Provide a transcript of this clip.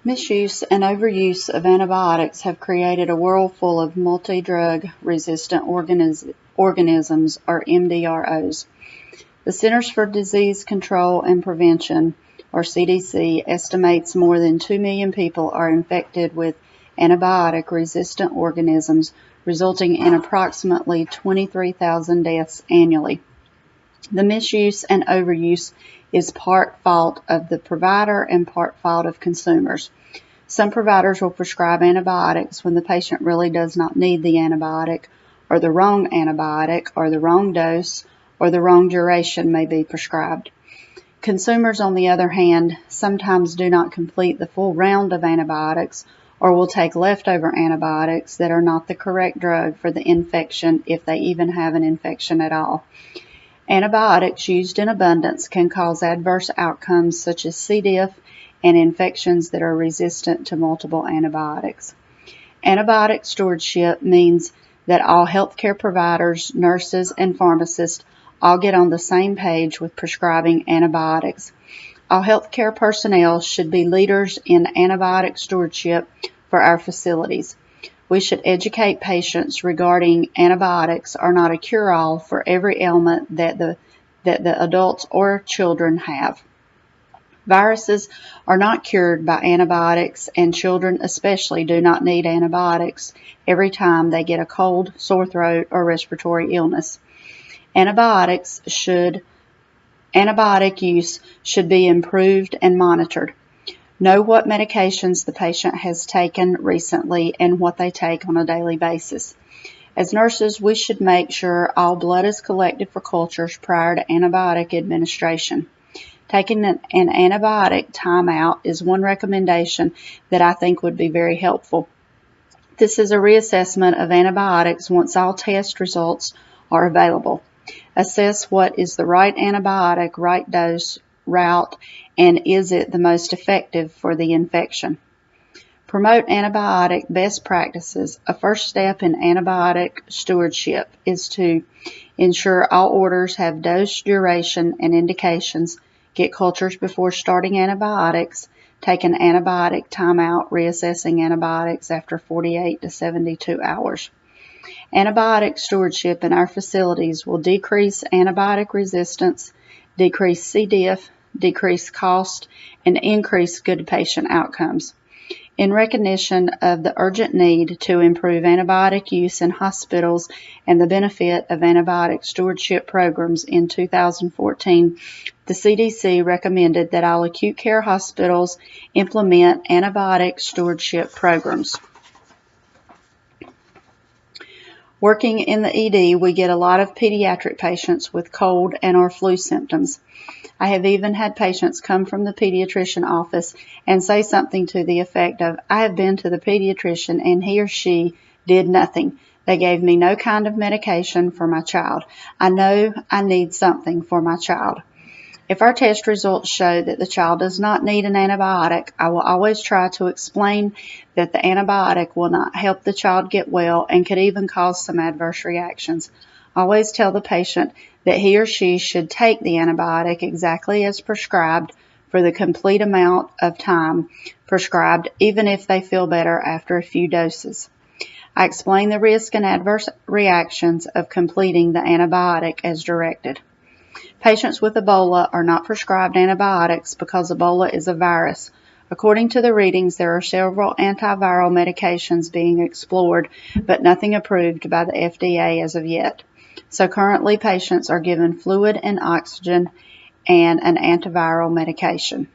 Misuse and overuse of antibiotics have created a world full of multi-drug resistant organisms, or MDROs. The Centers for Disease Control and Prevention, or CDC, estimates more than 2 million people are infected with antibiotic-resistant organisms, resulting in approximately 23,000 deaths annually. The misuse and overuse is part fault of the provider and part fault of consumers. Some providers will prescribe antibiotics when the patient really does not need the antibiotic, or the wrong antibiotic, or the wrong dose, or the wrong duration may be prescribed. Consumers, on the other hand, sometimes do not complete the full round of antibiotics, or will take leftover antibiotics that are not the correct drug for the infection, if they even have an infection at all. Antibiotics used in abundance can cause adverse outcomes such as C. diff and infections that are resistant to multiple antibiotics. Antibiotic stewardship means that all healthcare providers, nurses, and pharmacists all get on the same page with prescribing antibiotics. All healthcare personnel should be leaders in antibiotic stewardship for our facilities. We should educate patients regarding antibiotics are not a cure-all for every ailment that the adults or children have. Viruses are not cured by antibiotics, and children especially do not need antibiotics every time they get a cold, sore throat, or respiratory illness. Antibiotic use should be improved and monitored. Know what medications the patient has taken recently and what they take on a daily basis. As nurses, we should make sure all blood is collected for cultures prior to antibiotic administration. Taking an antibiotic timeout is one recommendation that I think would be very helpful. This is a reassessment of antibiotics once all test results are available. Assess what is the right antibiotic, right dose, route, and is it the most effective for the infection. Promote antibiotic best practices. A first step in antibiotic stewardship is to ensure all orders have dose, duration, and indications, get cultures before starting antibiotics, take an antibiotic timeout, reassessing antibiotics after 48 to 72 hours. Antibiotic stewardship in our facilities will decrease antibiotic resistance, decrease C. diff, decrease cost, and increase good patient outcomes. In recognition of the urgent need to improve antibiotic use in hospitals and the benefit of antibiotic stewardship programs in 2014, the CDC recommended that all acute care hospitals implement antibiotic stewardship programs. Working in the ED, we get a lot of pediatric patients with cold and/or flu symptoms. I have even had patients come from the pediatrician office and say something to the effect of, "I have been to the pediatrician and he or she did nothing. They gave me no kind of medication for my child. I know I need something for my child." If our test results show that the child does not need an antibiotic, I will always try to explain that the antibiotic will not help the child get well and could even cause some adverse reactions. Always tell the patient that he or she should take the antibiotic exactly as prescribed for the complete amount of time prescribed, even if they feel better after a few doses. I explain the risk and adverse reactions of completing the antibiotic as directed. Patients with Ebola are not prescribed antibiotics because Ebola is a virus. According to the readings, there are several antiviral medications being explored, but nothing approved by the FDA as of yet. So currently, patients are given fluid and oxygen and an antiviral medication.